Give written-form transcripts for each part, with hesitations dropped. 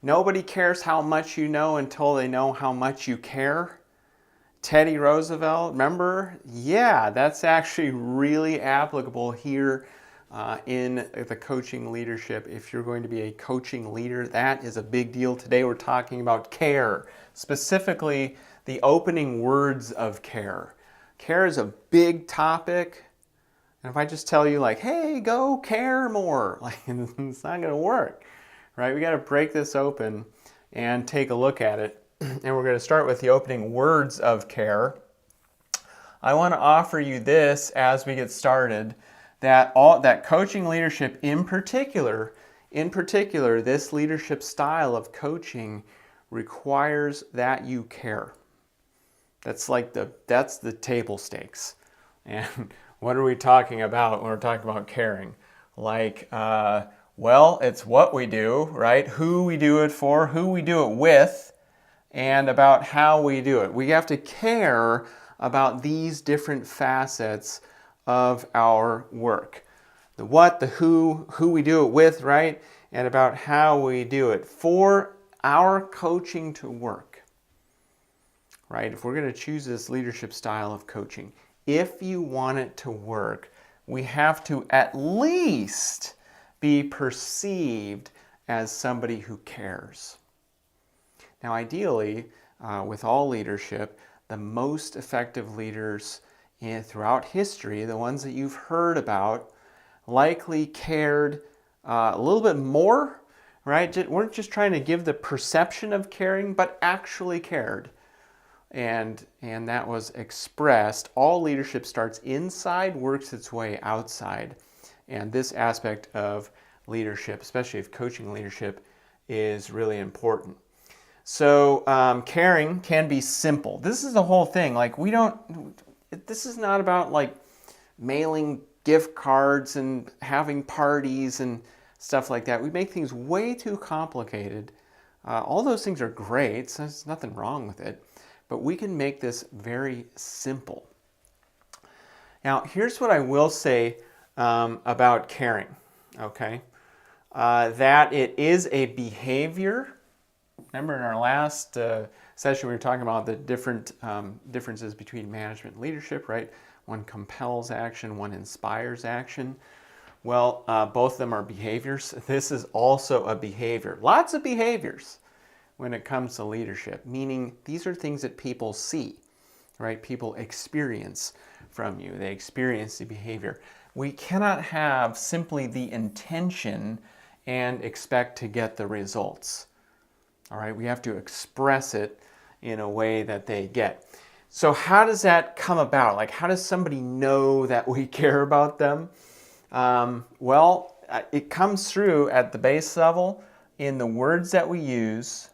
Nobody cares how much you know until they know how much you care. Teddy Roosevelt, remember? Yeah, that's actually really applicable here in the coaching leadership. If you're going to be a coaching leader, that is a big deal. Today we're talking about care, specifically the opening words of care. Care is a big topic. And if I just tell you like, hey, go care more, like it's not going to work, right? We got to break this open and take a look at it. And we're going to start with the opening words of care. I want to offer you this as we get started, that coaching leadership in particular, this leadership style of coaching requires that you care. That's the table stakes. And what are we talking about when we're talking about caring? Like, well, it's what we do, right? Who we do it for, who we do it with, and about how we do it. We have to care about these different facets of our work. The what, the who we do it with, right? And about how we do it for our coaching to work, right? If we're going to choose this leadership style of coaching, if you want it to work, we have to at least be perceived as somebody who cares. Now, ideally, with all leadership, the most effective leaders throughout history, the ones that you've heard about, likely cared a little bit more, right? Weren't just trying to give the perception of caring, but actually cared. And that was expressed. All leadership starts inside, works its way outside. And this aspect of leadership, especially of coaching leadership, is really important. So caring can be simple. This is the whole thing. Like this is not about like mailing gift cards and having parties and stuff like that. We make things way too complicated. All those things are great, so there's nothing wrong with it. But we can make this very simple. Now, here's what I will say about caring, okay? That it is a behavior. Remember in our last session we were talking about the different differences between management and leadership, right? One compels action, one inspires action. Well, both of them are behaviors. This is also a behavior. Lots of behaviors when it comes to leadership, meaning these are things that people see, right? People experience from you. They experience the behavior. We cannot have simply the intention and expect to get the results. All right, we have to express it in a way that they get. So how does that come about? Like, how does somebody know that we care about them? Well, it comes through at the base level in the words that we use,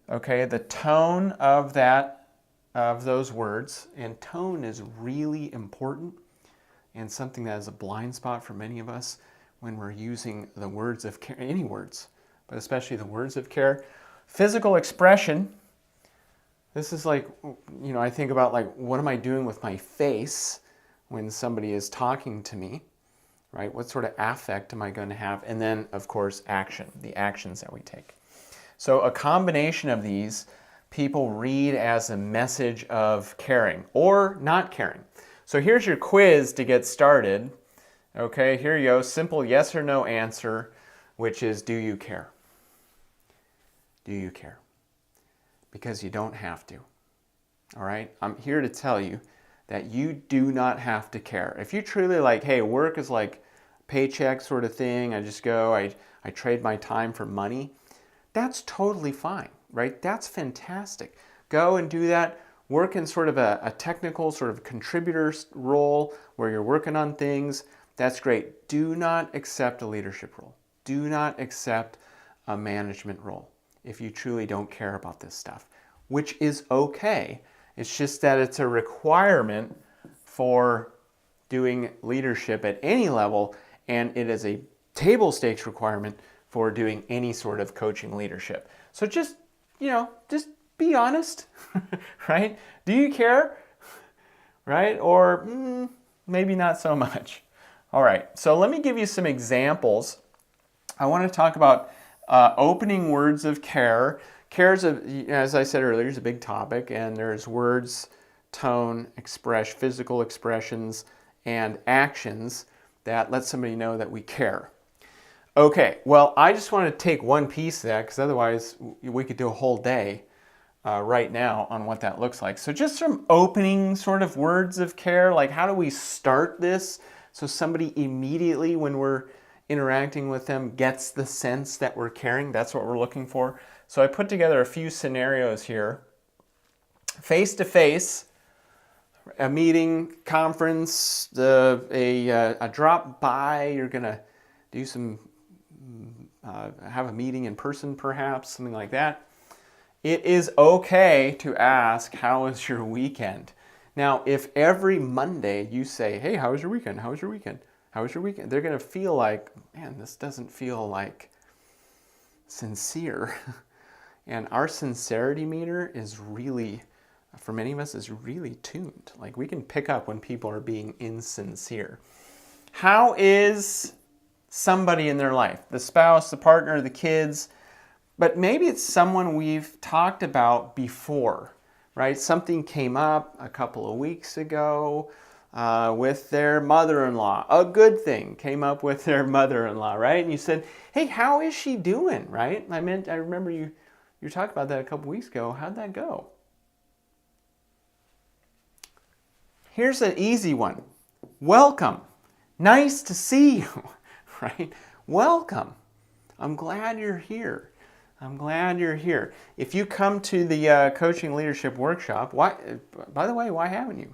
okay, the tone of those words. And tone is really important and something that is a blind spot for many of us when we're using the words of care, any words, but especially the words of care. Physical expression, this is like, I think about like, what am I doing with my face when somebody is talking to me, right? What sort of affect am I going to have? And then, of course, action, the actions that we take. So a combination of these people read as a message of caring or not caring. So here's your quiz to get started. Okay, here you go, simple yes or no answer, which is, do you care? Do you care? Because you don't have to. All right? I'm here to tell you that you do not have to care. If you truly like, hey, work is like paycheck sort of thing, I just go, I trade my time for money, that's totally fine, right? That's fantastic. Go and do that. Work in sort of a technical sort of contributor role where you're working on things. That's great. Do not accept a leadership role. Do not accept a management role if you truly don't care about this stuff, which is okay. It's just that it's a requirement for doing leadership at any level, and it is a table stakes requirement for doing any sort of coaching leadership. So just be honest, right? Do you care, right? Or maybe not so much. All right, so let me give you some examples. I want to talk about Opening words of care. Care is, as I said earlier, is a big topic, and there's words, tone, physical expressions, and actions that let somebody know that we care. Okay, well, I just want to take one piece of that, because otherwise we could do a whole day right now on what that looks like. So just some opening sort of words of care, like how do we start this so somebody immediately when we're interacting with them gets the sense that we're caring. That's what we're looking for. So I put together a few scenarios here. Face-to-face, a meeting, conference, a drop by, you're going to do some, have a meeting in person perhaps, something like that. It is okay to ask, how was your weekend? Now, if every Monday you say, hey, how was your weekend? How was your weekend? How was your weekend? They're going to feel like, man, this doesn't feel like sincere. And our sincerity meter is really, for many of us, is really tuned. Like we can pick up when people are being insincere. How is somebody in their life? The spouse, the partner, the kids, but maybe it's someone we've talked about before, right? Something came up a couple of weeks ago with their mother-in-law. A good thing came up with their mother-in-law, right? And you said, hey, how is she doing, right? I remember you talked about that a couple weeks ago. How'd that go? Here's an easy one. Welcome. Nice to see you, right? Welcome. I'm glad you're here. I'm glad you're here. If you come to the Coaching Leadership Workshop, by the way, why haven't you?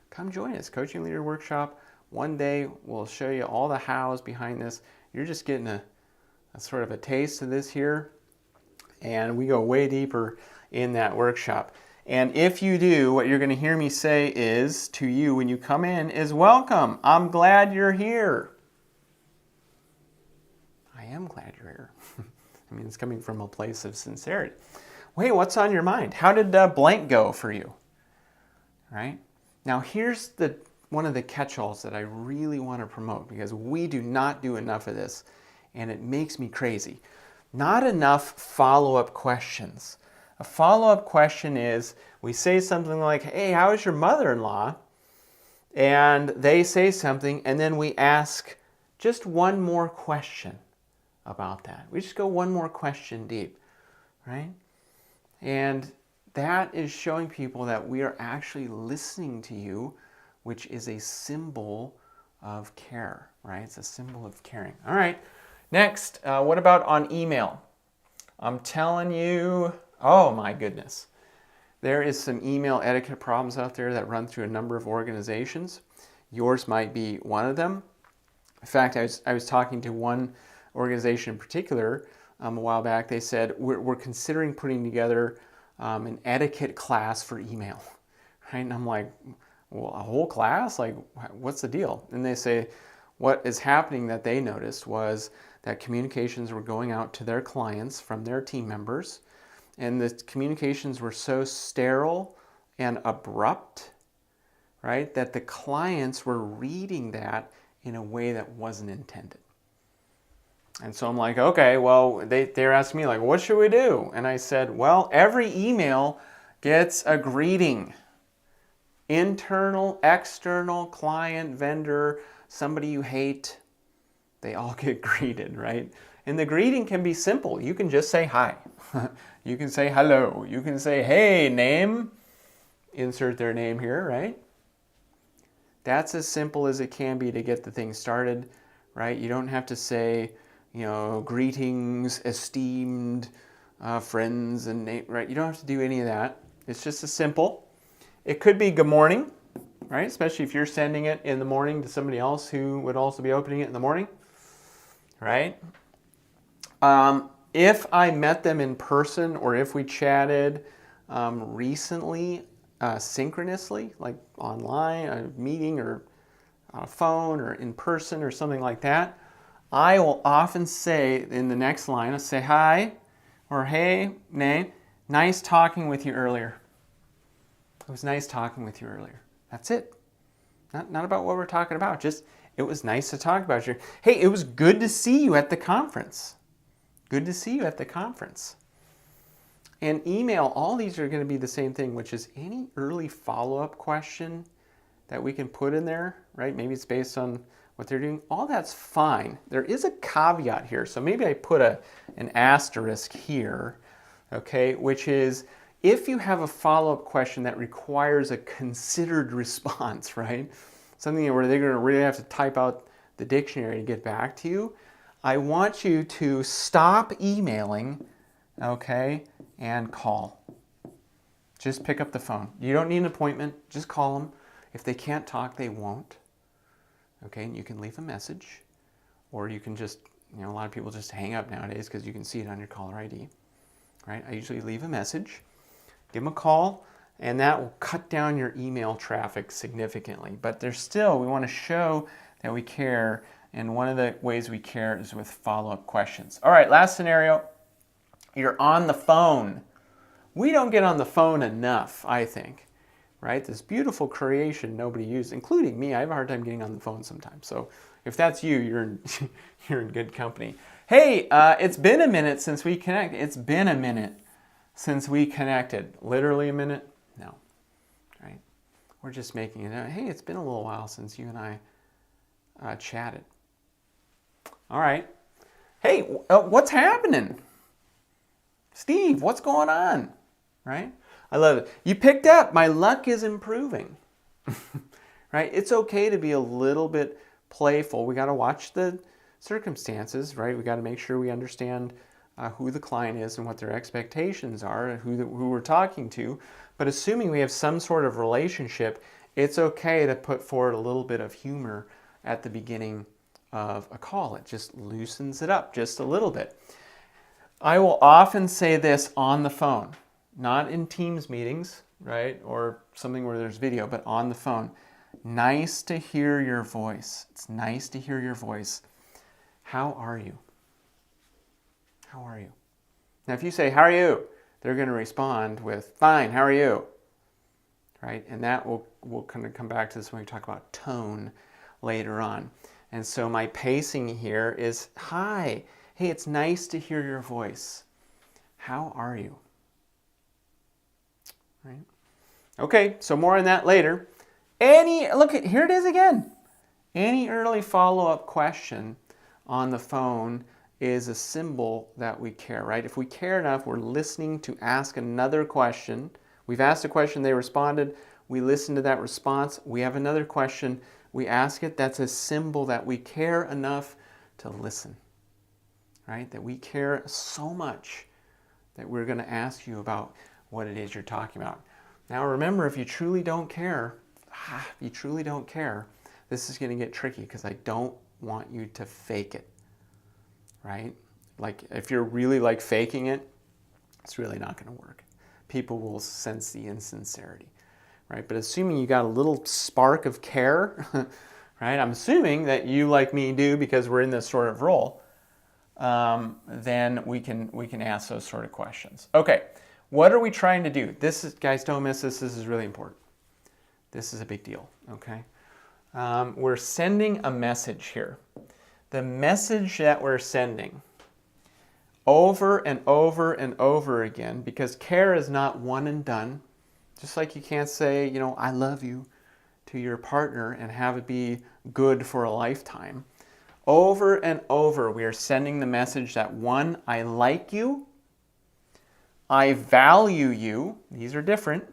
Come join us. Coaching Leader Workshop. One day we'll show you all the hows behind this. You're just getting a sort of a taste of this here. And we go way deeper in that workshop. And if you do, what you're going to hear me say is to you when you come in is welcome. I'm glad you're here. I am glad you're here. I mean, it's coming from a place of sincerity. Wait, what's on your mind? How did blank go for you? Right? Now, here's one of the catch-alls that I really want to promote because we do not do enough of this, and it makes me crazy. Not enough follow-up questions. A follow-up question is, we say something like, hey, how is your mother-in-law? And they say something, and then we ask just one more question about that. We just go one more question deep, right? And that is showing people that we are actually listening to you, which is a symbol of care, right? It's a symbol of caring. All right, next, what about on email? I'm telling you, oh my goodness. There is some email etiquette problems out there that run through a number of organizations. Yours might be one of them. In fact, I was talking to one organization in particular a while back. They said, we're considering putting together an etiquette class for email, right? And I'm like, well, a whole class? Like, what's the deal? And they say, what is happening that they noticed was that communications were going out to their clients from their team members, and the communications were so sterile and abrupt, right, that the clients were reading that in a way that wasn't intended. And so I'm like, okay, well, they're asking me, like, what should we do? And I said, well, every email gets a greeting. Internal, external, client, vendor, somebody you hate, they all get greeted, right? And the greeting can be simple. You can just say hi. You can say hello. You can say, hey, name. Insert their name here, right? That's as simple as it can be to get the thing started, right? You don't have to say, greetings, esteemed friends, and name, right? You don't have to do any of that. It's just as simple. It could be good morning, right? Especially if you're sending it in the morning to somebody else who would also be opening it in the morning, right? If I met them in person or if we chatted recently, synchronously, like online, a meeting or on a phone or in person or something like that, I will often say in the next line, I'll say hi or hey, name, nice talking with you earlier. It was nice talking with you earlier. That's it. Not about what we're talking about. Just, it was nice to talk about you. Hey, it was good to see you at the conference. Good to see you at the conference. And email, all these are going to be the same thing, which is any early follow-up question that we can put in there, right? Maybe it's based on what they're doing. All that's fine. There is a caveat here. So maybe I put an asterisk here, okay, which is if you have a follow-up question that requires a considered response, right? Something where they're going to really have to type out the dictionary to get back to you, I want you to stop emailing, okay, and call. Just pick up the phone. You don't need an appointment. Just call them. If they can't talk, they won't. Okay, and you can leave a message, or you can just, a lot of people just hang up nowadays because you can see it on your caller ID, right? I usually leave a message, give them a call, and that will cut down your email traffic significantly. But there's still, we want to show that we care, and one of the ways we care is with follow-up questions. All right, last scenario. You're on the phone. We don't get on the phone enough, I think, right? This beautiful creation nobody uses, including me. I have a hard time getting on the phone sometimes. So if that's you, you're in good company. Hey, it's been a minute since we connected. It's been a minute since we connected. Literally a minute? No, right? We're just making it. Hey, it's been a little while since you and I chatted. All right. Hey, what's happening? Steve, what's going on? Right? I love it. You picked up. My luck is improving. Right? It's okay to be a little bit playful. We got to watch the circumstances, right? We got to make sure we understand who the client is and what their expectations are and who we're talking to. But assuming we have some sort of relationship, it's okay to put forward a little bit of humor at the beginning of a call. It just loosens it up just a little bit. I will often say this on the phone, not in Teams meetings, right? Or something where there's video, but on the phone. Nice to hear your voice. It's nice to hear your voice. How are you? How are you? Now, if you say, how are you? They're going to respond with, fine, how are you? Right? And that we'll kind of come back to this when we talk about tone later on. And so my pacing here is, hi. Hey, it's nice to hear your voice. How are you? Right? Okay, so more on that later. Here it is again. Any early follow-up question on the phone is a symbol that we care, right? If we care enough, we're listening to ask another question. We've asked a question, they responded. We listen to that response. We have another question. We ask it. That's a symbol that we care enough to listen. Right? That we care so much that we're going to ask you about what it is you're talking about. Now remember, if you truly don't care, this is going to get tricky because I don't want you to fake it. Right? Like if you're really like faking it, it's really not going to work. People will sense the insincerity. Right? But assuming you got a little spark of care, right? I'm assuming that you like me do because we're in this sort of role. Then we can ask those sort of questions. Okay, what are we trying to do? Guys, don't miss this. This is really important. This is a big deal. Okay, we're sending a message here. The message that we're sending over and over and over again, because care is not one and done. Just like you can't say, I love you to your partner and have it be good for a lifetime. Over and over, we are sending the message that, one, I like you, I value you, these are different,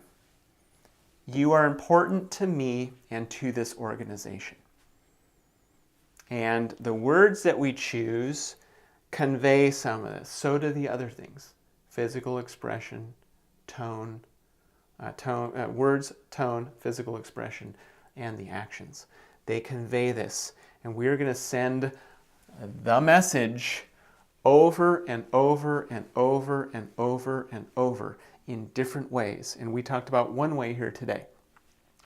you are important to me and to this organization. And the words that we choose convey some of this. So do the other things. Physical expression, words, tone, physical expression, and the actions. They convey this. And we're going to send the message over and over and over and over and over in different ways. And we talked about one way here today.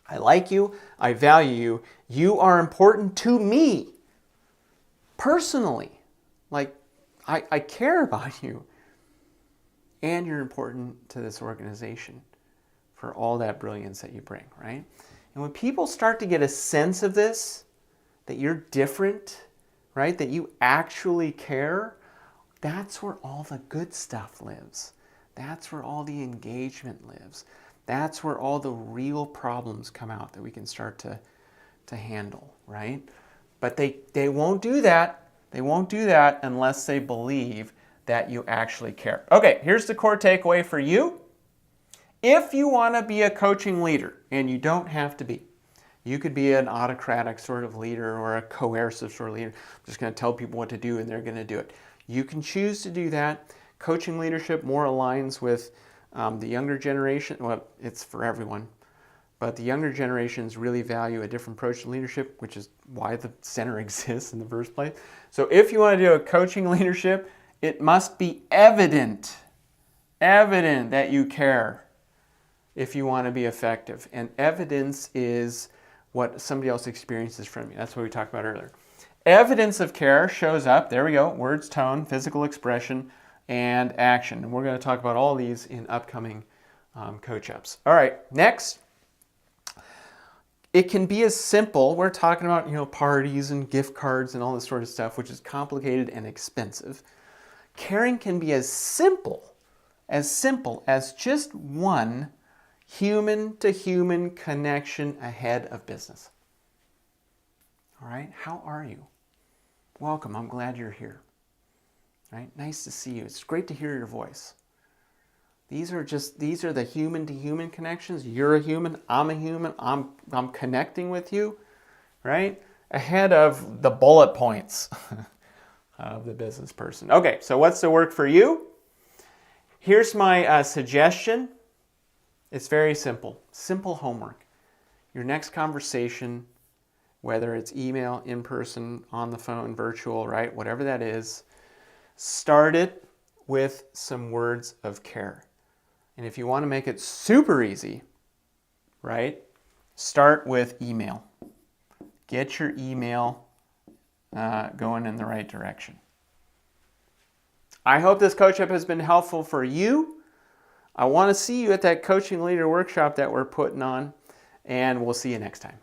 I like you. I value you. You are important to me personally. Like, I care about you. And you're important to this organization for all that brilliance that you bring, right? And when people start to get a sense of this, that you're different, right? That you actually care, That's where all the good stuff lives. That's where all the engagement lives. That's where all the real problems come out that we can start to handle, right? But they won't do that. They won't do that unless they believe that you actually care. Okay, here's the core takeaway for you. If you want to be a coaching leader, and you don't have to be, you could be an autocratic sort of leader or a coercive sort of leader. I'm just going to tell people what to do and they're going to do it. You can choose to do that. Coaching leadership more aligns with the younger generation. Well, it's for everyone. But the younger generations really value a different approach to leadership, which is why the center exists in the first place. So if you want to do a coaching leadership, it must be evident that you care if you want to be effective. And evidence is what somebody else experiences from you. That's what we talked about earlier. Evidence of care shows up, there we go, words, tone, physical expression, and action. And we're going to talk about all these in upcoming coach-ups. All right, next. It can be as simple, we're talking about, parties and gift cards and all this sort of stuff, which is complicated and expensive. Caring can be as simple as just one human-to-human connection ahead of business. All right, how are you? Welcome, I'm glad you're here. All right, nice to see you. It's great to hear your voice. These are the human-to-human connections. You're a human, I'm a human, I'm connecting with you, right? Ahead of the bullet points of the business person. Okay, so what's the work for you? Here's my suggestion. It's very simple. Simple homework. Your next conversation, whether it's email, in person, on the phone, virtual, right? Whatever that is, start it with some words of care. And if you want to make it super easy, right, start with email. Get your email going in the right direction. I hope this coach-up has been helpful for you. I want to see you at that coaching leader workshop that we're putting on, and we'll see you next time.